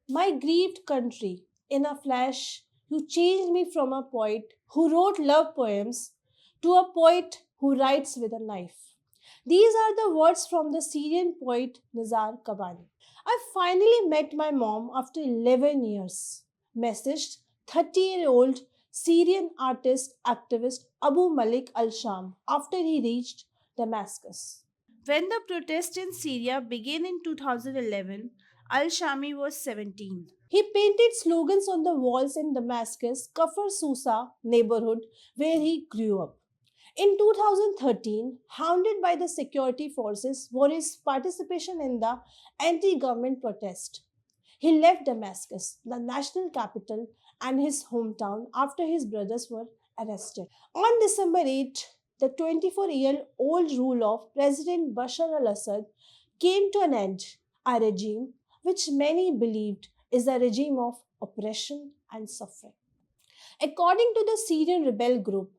My grieved country, in a flash, you changed me from a poet who wrote love poems to a poet who writes with a knife. These are the words from the Syrian poet Nizar Kabani. I finally met my mom after 11 years, messaged 30-year-old Syrian artist activist Abu Malik al Sham after he reached Damascus. When the protests in Syria began in 2011, Al Shami was 17. He painted slogans on the walls in Damascus, Kafr Susa neighborhood where he grew up. In 2013, hounded by the security forces for his participation in the anti government protest, he left Damascus, the national capital, and his hometown after his brothers were arrested. On December 8, the 24-year-old rule of President Bashar al Assad came to an end, a regime which many believed is a regime of oppression and suffering. According to the Syrian rebel group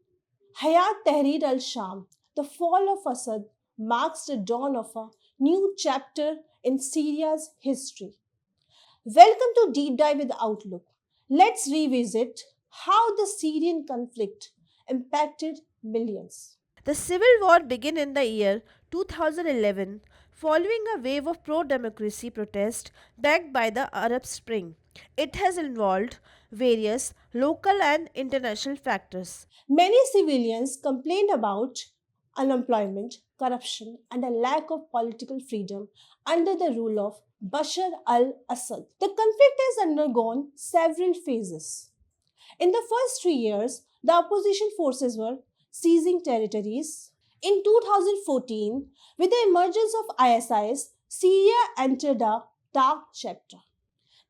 Hayat Tahrir al Sham, the fall of Assad marks the dawn of a new chapter in Syria's history. Welcome to Deep Dive with Outlook. Let's revisit how the Syrian conflict impacted millions. The civil war began in the year 2011 following a wave of pro democracy protest backed by the Arab Spring. It has involved various local and international factors. Many civilians complained about unemployment, corruption, and a lack of political freedom under the rule of Bashar al Assad. The conflict has undergone several phases. In the first 3 years, the opposition forces were seizing territories. In 2014, with the emergence of ISIS, Syria entered a dark chapter.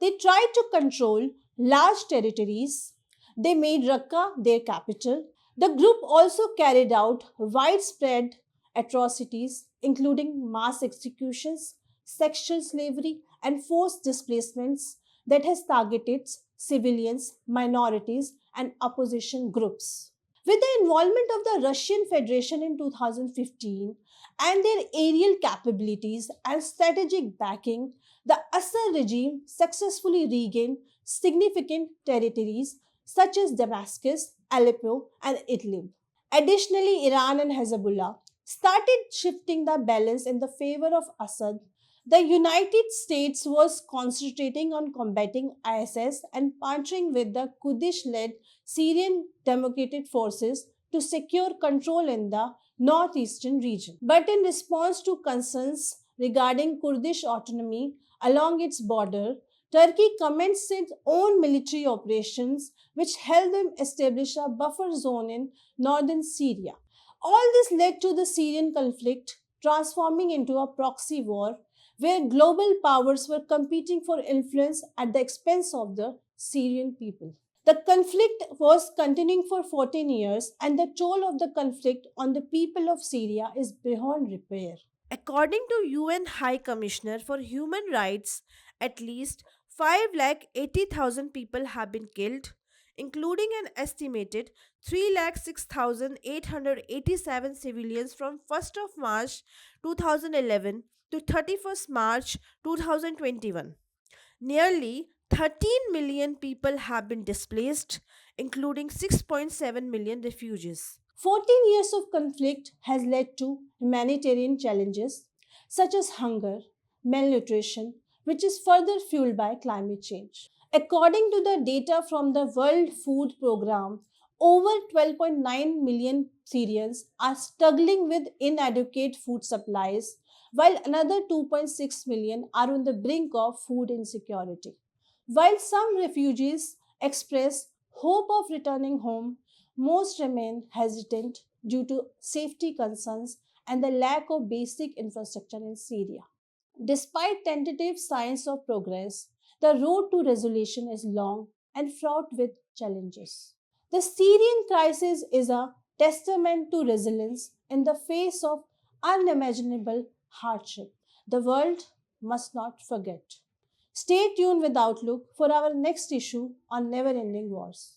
They tried to control large territories. They made Raqqa their capital. The group also carried out widespread atrocities, including mass executions, sexual slavery, and forced displacements that has targeted civilians, minorities, and opposition groups. With the involvement of the Russian Federation in 2015 and their aerial capabilities and strategic backing, the Assad regime successfully regained significant territories such as Damascus, Aleppo, and Idlib. Additionally, Iran and Hezbollah started shifting the balance in the favor of Assad. The United States was concentrating on combating ISIS and partnering with the Kurdish led Syrian Democratic Forces to secure control in the northeastern region. But in response to concerns regarding Kurdish autonomy along its border, Turkey commenced its own military operations, which helped them establish a buffer zone in northern Syria. All this led to the Syrian conflict transforming into a proxy war where global powers were competing for influence at the expense of the Syrian people. The conflict was continuing for 14 years, and the toll of the conflict on the people of Syria is beyond repair. According to UN High Commissioner for Human Rights, at least 580,000 people have been killed, including an estimated 306,887 civilians from 1st of March 2011 to 31st March 2021. Nearly 13 million people have been displaced, including 6.7 million refugees. 14 years of conflict has led to humanitarian challenges such as hunger, malnutrition, which is further fueled by climate change. According to the data from the World Food Programme, over 12.9 million Syrians are struggling with inadequate food supplies, while another 2.6 million are on the brink of food insecurity. While some refugees express hope of returning home, most remain hesitant due to safety concerns and the lack of basic infrastructure in Syria. Despite tentative signs of progress, the road to resolution is long and fraught with challenges. The Syrian crisis is a testament to resilience in the face of unimaginable hardship. The world must not forget. Stay tuned with Outlook for our next issue on never ending wars.